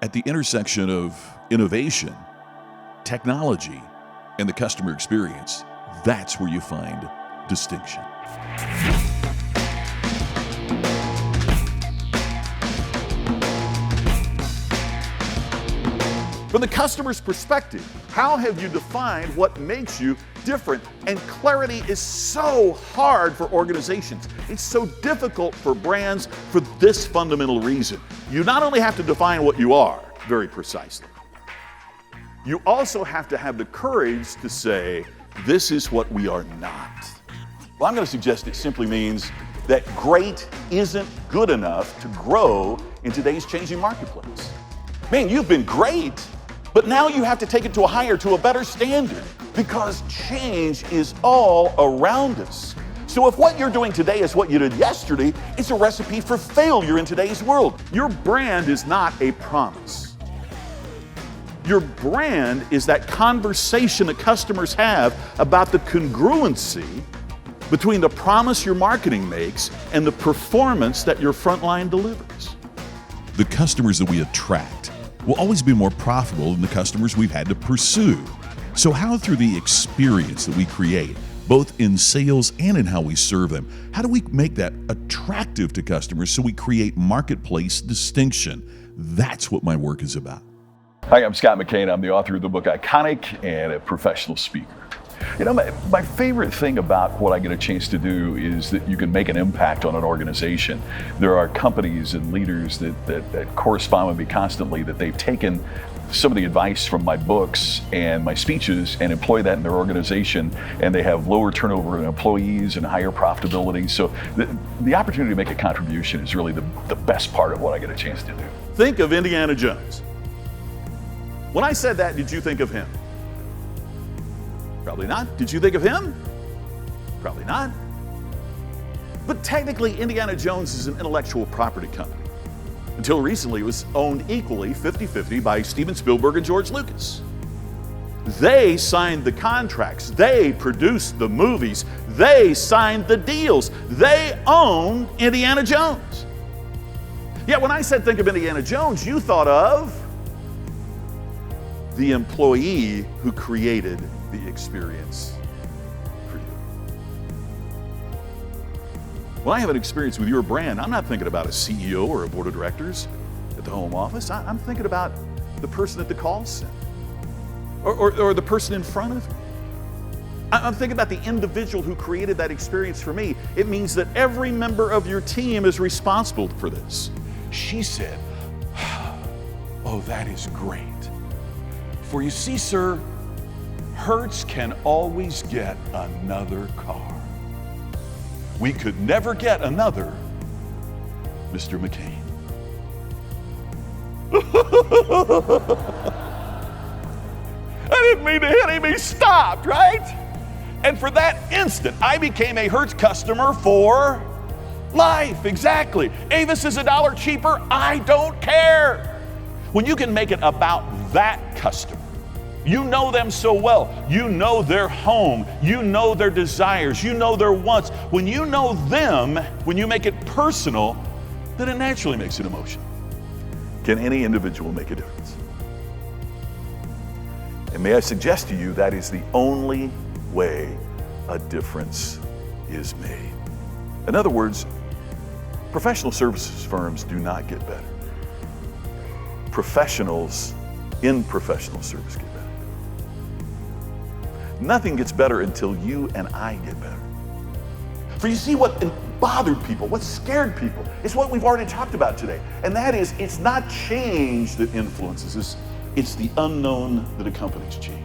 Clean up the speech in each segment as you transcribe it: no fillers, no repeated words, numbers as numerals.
At the intersection of innovation, technology, and the customer experience, that's where you find distinction. From the customer's perspective, how have you defined what makes you different? And clarity is so hard for organizations. It's so difficult for brands for this fundamental reason. You not only have to define what you are very precisely, you also have to have the courage to say, this is what we are not. Well, I'm going to suggest it simply means that great isn't good enough to grow in today's changing marketplace. Man, you've been great, but now you have to take it to a better standard, because change is all around us. So if what you're doing today is what you did yesterday, it's a recipe for failure in today's world. Your brand is not a promise. Your brand is that conversation that customers have about the congruency between the promise your marketing makes and the performance that your frontline delivers. The customers that we attract will always be more profitable than the customers we've had to pursue. So how, through the experience that we create, both in sales and in how we serve them, how do we make that attractive to customers so we create marketplace distinction? That's what my work is about. Hi, I'm Scott McKain. I'm the author of the book Iconic and a professional speaker. You know, my favorite thing about what I get a chance to do is that you can make an impact on an organization. There are companies and leaders that correspond with me constantly, that they've taken some of the advice from my books and my speeches and employ that in their organization, and they have lower turnover in employees and higher profitability. So the opportunity to make a contribution is really the best part of what I get a chance to do. Think of Indiana Jones. When I said that, did you think of him? Probably not. Did you think of him? Probably not. But technically, Indiana Jones is an intellectual property company. Until recently, it was owned equally, 50-50, by Steven Spielberg and George Lucas. They signed the contracts. They produced the movies. They signed the deals. They own Indiana Jones. Yet when I said think of Indiana Jones, you thought of the employee who created the experience for you. When I have an experience with your brand, I'm not thinking about a CEO or a board of directors at the home office. I'm thinking about the person at the call center or the person in front of me. I'm thinking about the individual who created that experience for me. It means that every member of your team is responsible for this. She said, "Oh, that is great. For you see, sir, Hertz can always get another car. We could never get another Mr. McKain." I didn't mean to hit him, he stopped, right? And for that instant, I became a Hertz customer for life, exactly. Avis is $1 cheaper, I don't care. When you can make it about that customer, you know them so well. You know their home. You know their desires. You know their wants. When you know them, when you make it personal, then it naturally makes it emotional. Can any individual make a difference? And may I suggest to you that is the only way a difference is made. In other words, professional services firms do not get better. Professionals in professional service get better. Nothing gets better until you and I get better. For you see, what bothered people, what scared people, is what we've already talked about today. And that is, it's not change that influences us, it's the unknown that accompanies change.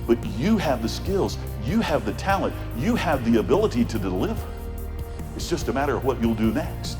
But you have the skills, you have the talent, you have the ability to deliver. It's just a matter of what you'll do next.